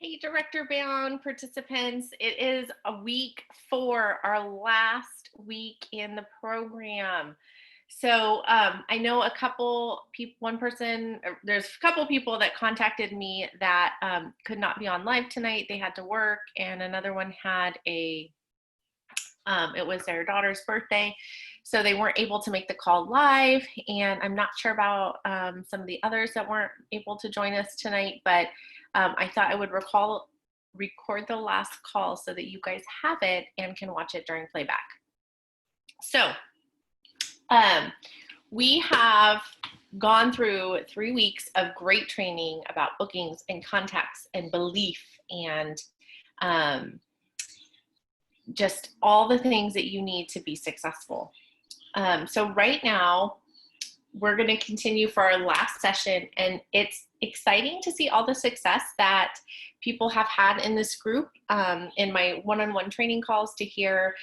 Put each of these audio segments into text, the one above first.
Hey, Director Bound participants, it is a week 4, our last week in the program. So I know a couple people, there's a couple people that contacted me that could not be on live tonight. They had to work, and another one had it was their daughter's birthday. So they weren't able to make the call live, and I'm not sure about some of the others that weren't able to join us tonight, but I thought I would record the last call so that you guys have it and can watch it during playback. So we have gone through 3 weeks of great training about bookings and contacts and belief and just all the things that you need to be successful. So right now, we're going to continue for our last session, and it's exciting to see all the success that people have had in this group. In my one-on-one training calls, to hear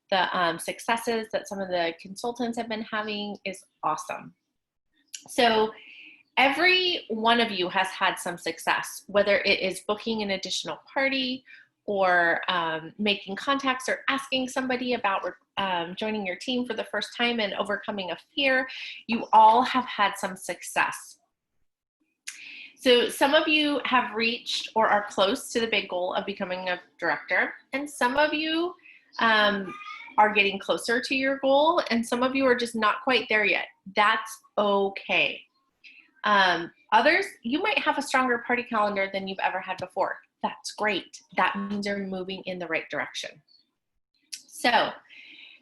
the successes that some of the consultants have been having is awesome. So every one of you has had some success, whether it is booking an additional party or making contacts or asking somebody about joining your team for the first time and overcoming a fear. You all have had some success. So some of you have reached or are close to the big goal of becoming a director, and some of you are getting closer to your goal, and some of you are just not quite there yet. That's okay. Others, you might have a stronger party calendar than you've ever had before. That's great. That means you're moving in the right direction. So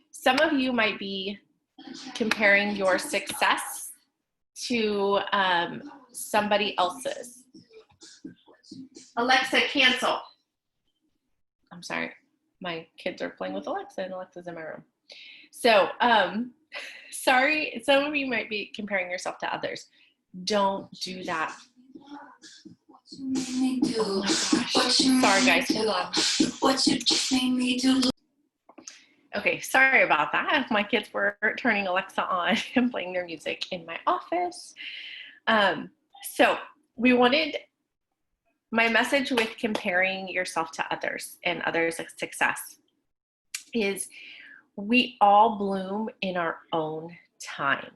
some of you might be comparing your success to somebody else's. Alexa, cancel. I'm sorry. My kids are playing with Alexa, and Alexa's in my room. So sorry, some of you might be comparing yourself to others. Don't do that. Oh my gosh. Sorry guys, hold on. Okay, sorry about that. My kids were turning Alexa on and playing their music in my office. So we wanted, my message with comparing yourself to others and others' success is we all bloom in our own time.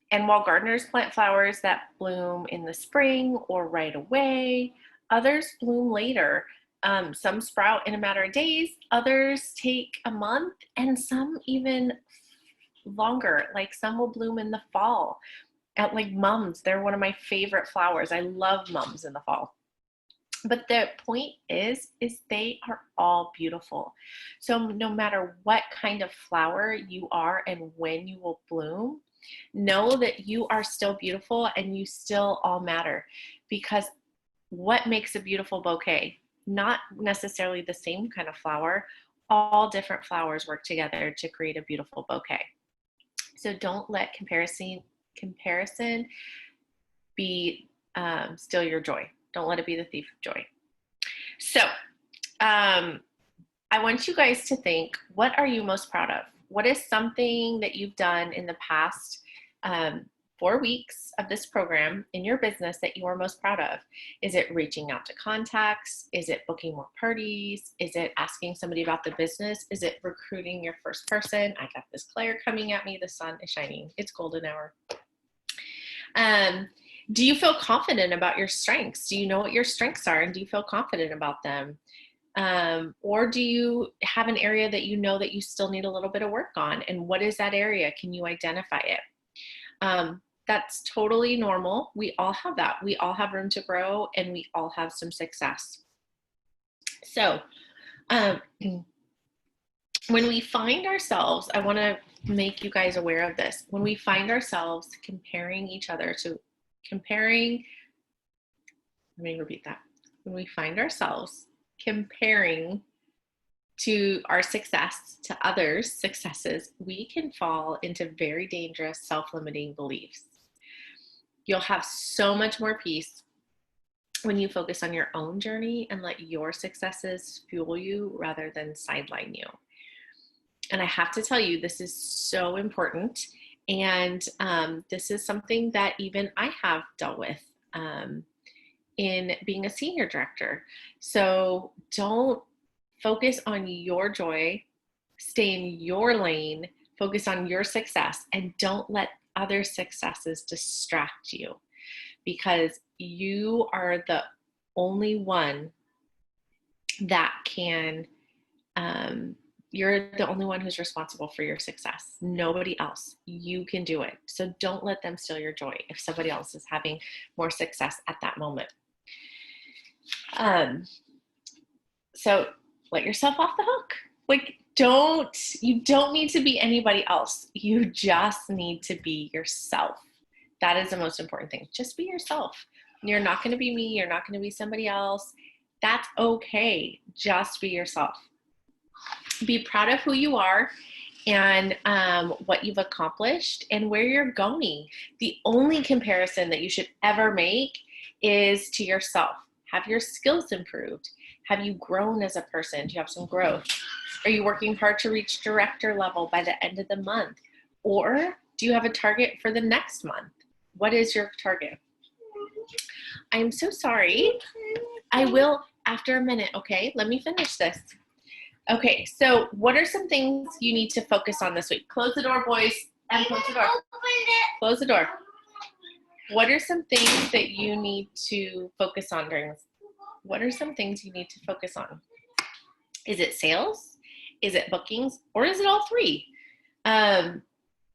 And while gardeners plant flowers that bloom in the spring or right away, others bloom later. Some sprout in a matter of days, others take a month, and some even longer. Like some will bloom in the fall. Like mums, they're one of my favorite flowers. I love mums in the fall. But the point is they are all beautiful. So no matter what kind of flower you are and when you will bloom, know that you are still beautiful and you still all matter. Because what makes a beautiful bouquet? Not necessarily the same kind of flower. All different flowers work together to create a beautiful bouquet. So don't let comparison be steal your joy. Don't let it be the thief of joy. So I want you guys to think, what are you most proud of? What is something that you've done in the past 4 weeks of this program in your business that you are most proud of? Is it reaching out to contacts? Is it booking more parties? Is it asking somebody about the business? Is it recruiting your first person? I got this glare coming at me. The sun is shining. It's golden hour. Do you feel confident about your strengths? Do you know what your strengths are, and do you feel confident about them? Or do you have an area that you know that you still need a little bit of work on? And what is that area? Can you identify it? That's totally normal. We all have that. We all have room to grow, and we all have some success. So when we find ourselves, I want to make you guys aware of this. When we find ourselves comparing each other to let me repeat that. When we find ourselves comparing to our success to others' successes, we can fall into very dangerous self-limiting beliefs. You'll have so much more peace when you focus on your own journey and let your successes fuel you rather than sideline you. And I have to tell you, this is so important. And this is something that even I have dealt with. in being a senior director. So don't focus on your joy, stay in your lane, focus on your success, and don't let other successes distract you, because you are the only one that can, you're the only one who's responsible for your success. Nobody else. You can do it. So don't let them steal your joy if somebody else is having more success at that moment. So let yourself off the hook. Like, you don't need to be anybody else. You just need to be yourself. That is the most important thing. Just be yourself. You're not going to be me. You're not going to be somebody else. That's okay. Just be yourself. Be proud of who you are and what you've accomplished and where you're going. The only comparison that you should ever make is to yourself. Have your skills improved? Have you grown as a person? Do you have some growth? Are you working hard to reach director level by the end of the month? Or do you have a target for the next month? What is your target? I'm so sorry. I will after a minute, okay? Let me finish this. Okay, so what are some things you need to focus on this week? Close the door, boys, and close the door. Close the door. What are some things that you need to focus on during this? What are some things you need to focus on? Is it sales? Is it bookings? Or is it all three?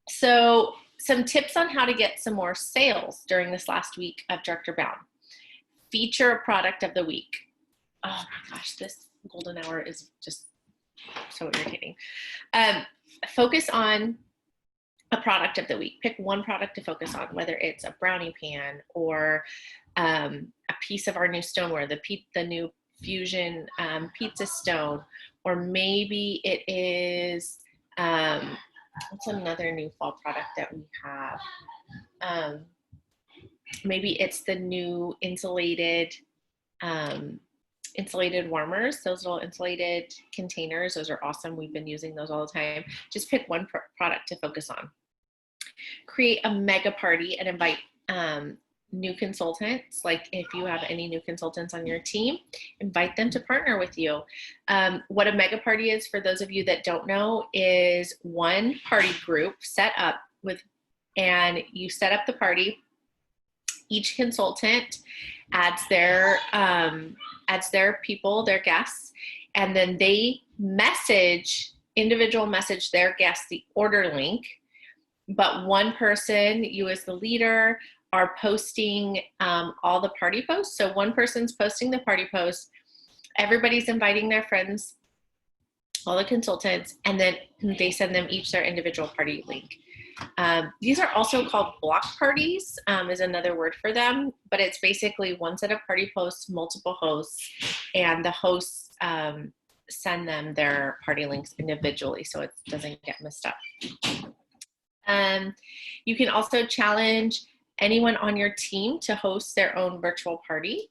So some tips on how to get some more sales during this last week of Director Bound. Feature a product of the week. Oh my gosh, this golden hour is just so irritating. Focus on a product of the week. Pick one product to focus on, whether it's a brownie pan or a piece of our new stoneware, the new Fusion pizza stone, or maybe it is, what's another new fall product that we have? Maybe it's the new insulated warmers, those little insulated containers. Those are awesome. We've been using those all the time. Just pick one product to focus on. Create a mega party and invite new consultants. Like if you have any new consultants on your team, invite them to partner with you. What a mega party is, for those of you that don't know, is one party group set up and you set up the party. Each consultant adds their people, their guests, and then they individual message their guests the order link. But one person, you as the leader, are posting all the party posts. So one person's posting the party post, everybody's inviting their friends, all the consultants, and then they send them each their individual party link. These are also called block parties, is another word for them, but it's basically one set of party posts, multiple hosts, and the hosts send them their party links individually so it doesn't get messed up. You can also challenge anyone on your team to host their own virtual party.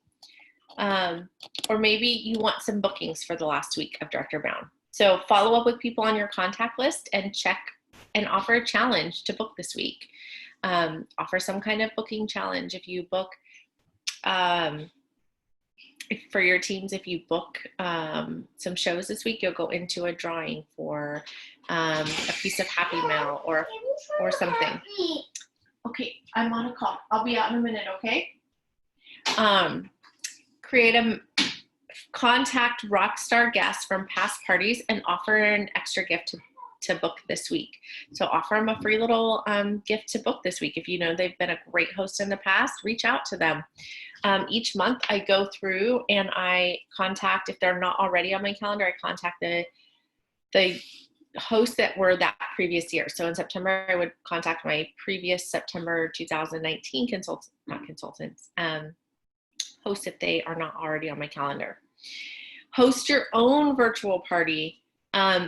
Or maybe you want some bookings for the last week of Director Bound. So follow up with people on your contact list and check and offer a challenge to book this week. Offer some kind of booking challenge. If you book, for your teams, if you book some shows this week, you'll go into a drawing for a piece of Happy Mail or something. Okay, I'm on a call. I'll be out in a minute, okay? Contact rock star guests from past parties and offer an extra gift to book this week. So offer them a free little gift to book this week. If you know they've been a great host in the past, reach out to them. Each month I go through and I contact, if they're not already on my calendar, I contact the hosts that were that previous year. So in September, I would contact my previous September 2019 hosts if they are not already on my calendar. Host your own virtual party.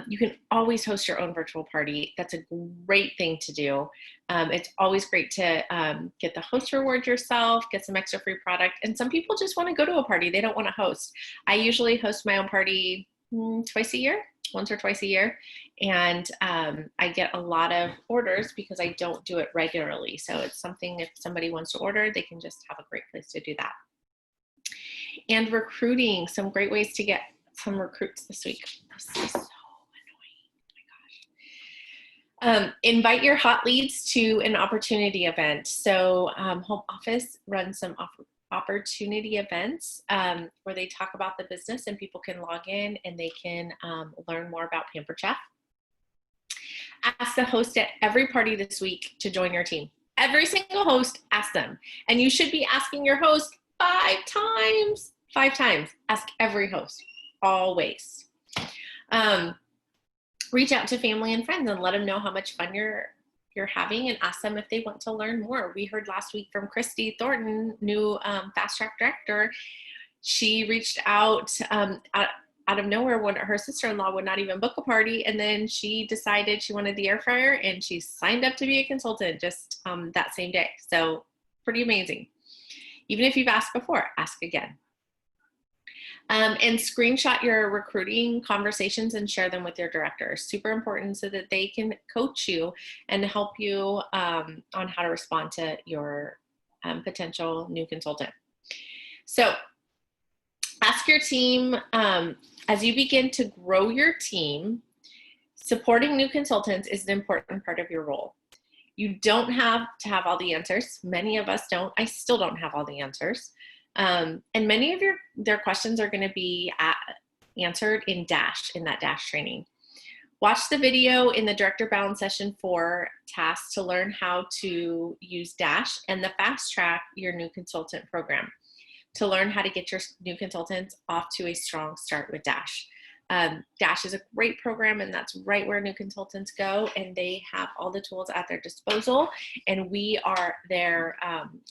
You can always host your own virtual party. That's a great thing to do. It's always great to get the host reward yourself, get some extra free product. And some people just want to go to a party. They don't want to host. I usually host my own party once or twice a year. And I get a lot of orders because I don't do it regularly. So it's something, if somebody wants to order, they can just have a great place to do that. And recruiting, some great ways to get some recruits this week. This is so annoying. Invite your hot leads to an opportunity event. So Home Office runs some opportunity events where they talk about the business and people can log in and they can learn more about Pampered Chef. Ask the host at every party this week to join your team. Every single host, ask them. And you should be asking your host 5 times. 5 times. Ask every host, always. Reach out to family and friends and let them know how much fun you're having and ask them if they want to learn more. We heard last week from Christy Thornton, new Fast Track director. She reached out out of nowhere when her sister-in-law would not even book a party, and then she decided she wanted the air fryer and she signed up to be a consultant just that same day. So pretty amazing. Even if you've asked before, ask again. And screenshot your recruiting conversations and share them with your director. Super important so that they can coach you and help you on how to respond to your potential new consultant. So ask your team, as you begin to grow your team, supporting new consultants is an important part of your role. You don't have to have all the answers. Many of us don't. I still don't have all the answers. And many of their questions are going to be answered in Dash, in that Dash training. Watch the video in the Director Bound Session 4 task to learn how to use Dash and the Fast Track your new consultant program to learn how to get your new consultants off to a strong start with Dash. Dash is a great program, and that's right where new consultants go, and they have all the tools at their disposal, and we are their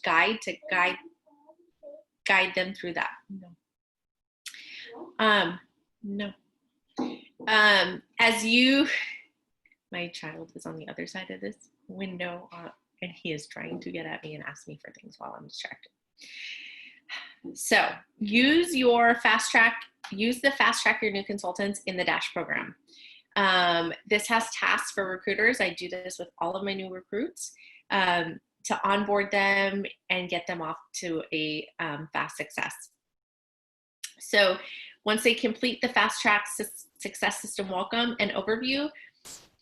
guide to guide them through that. As you, my child is on the other side of this window, and he is trying to get at me and ask me for things while I'm distracted. So use the Fast Track your new consultants in the Dash program. This has tasks for recruiters. I do this with all of my new recruits to onboard them and get them off to a fast success. So once they complete the Fast Track Success System Welcome and Overview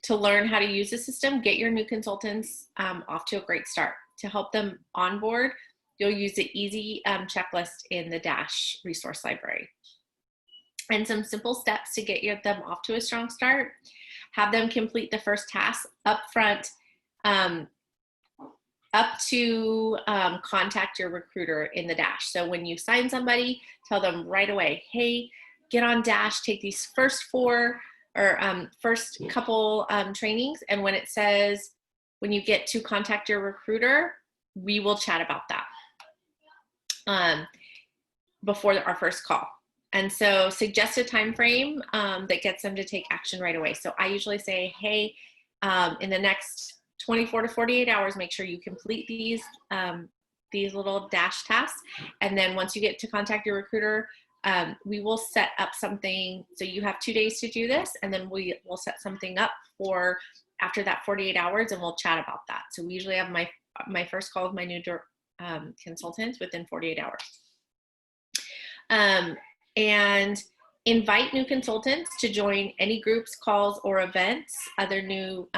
to learn how to use the system, get your new consultants off to a great start. To help them onboard, you'll use the easy checklist in the Dash resource library. And some simple steps to get them off to a strong start. Have them complete the first task up front, up to contact your recruiter in the Dash. So when you sign somebody, tell them right away, hey, get on Dash, take these first 4 or first couple trainings. And when it says, when you get to contact your recruiter, we will chat about that before our first call. And so suggest a time frame that gets them to take action right away. So I usually say, hey, in the next 24 to 48 hours, make sure you complete these little Dash tasks. And then once you get to contact your recruiter, we will set up something. So you have 2 days to do this, and then we will set something up for after that 48 hours, and we'll chat about that. So we usually have my first call with my new consultants within 48 hours. And invite new consultants to join any groups, calls, or events other new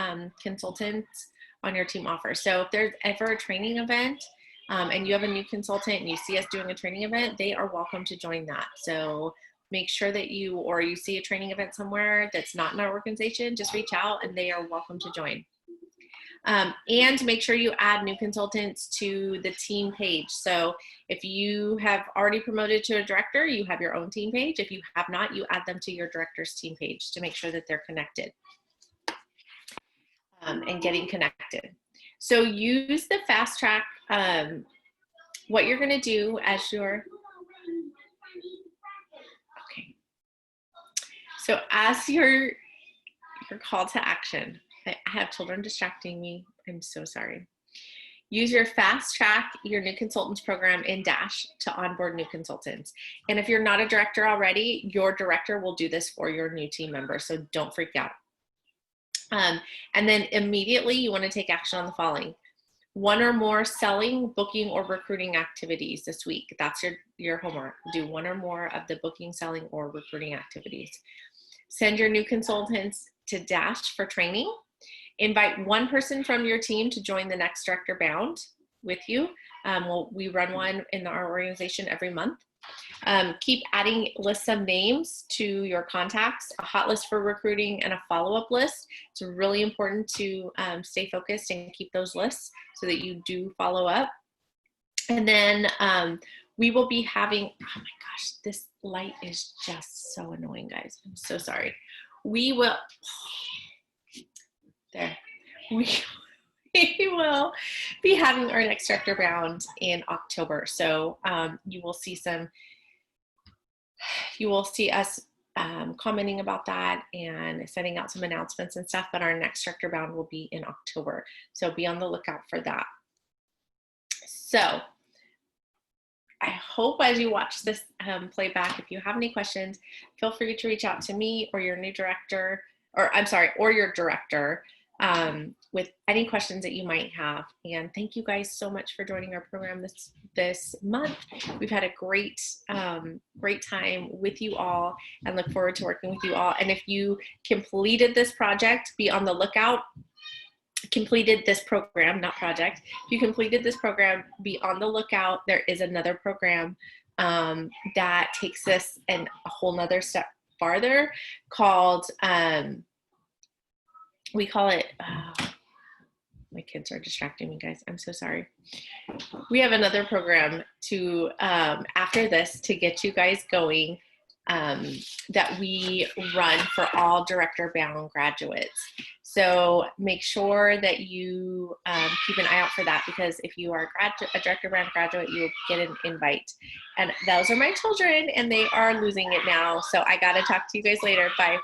consultants on your team offer. So if there's ever a training event and you have a new consultant and you see us doing a training event, they are welcome to join that. So make sure that you see a training event somewhere that's not in our organization, just reach out and they are welcome to join. And make sure you add new consultants to the team page. So if you have already promoted to a director, you have your own team page. If you have not, you add them to your director's team page to make sure that they're connected and getting connected. So use the Fast Track. What you're going to do as your, okay. So as your call to action, I have children distracting me. I'm so sorry. Use your Fast Track your new consultants program in Dash to onboard new consultants. And if you're not a director already, your director will do this for your new team member. So don't freak out. And then immediately you want to take action on the following. one or more selling, booking, or recruiting activities this week. That's your homework. Do one or more of the booking, selling, or recruiting activities. Send your new consultants to Dash for training. Invite one person from your team to join the next Director Bound with you. We run one in our organization every month. Keep adding lists of names to your contacts, a hot list for recruiting and a follow-up list. It's really important to stay focused and keep those lists so that you do follow up. And then we will be having, oh my gosh, this light is just so annoying, guys. I'm so sorry. We will, there, we will be having our next Director Bound in October. So you will see us commenting about that and sending out some announcements and stuff, but our next Director Bound will be in October. So be on the lookout for that. So I hope as you watch this playback, if you have any questions, feel free to reach out to me or your new director, or your director with any questions that you might have. And thank you guys so much for joining our program this month. We've had a great time with you all and look forward to working with you all. And if you completed this project, be on the lookout. Completed this program, not project. If you completed this program, be on the lookout. There is another program that takes this and a whole nother step farther called, we call it, my kids are distracting me, guys. I'm so sorry. We have another program to, after this, to get you guys going that we run for all Director Bound graduates. So make sure that you keep an eye out for that, because if you are a Director Bound graduate, you'll get an invite. And those are my children, and they are losing it now. So I got to talk to you guys later. Bye.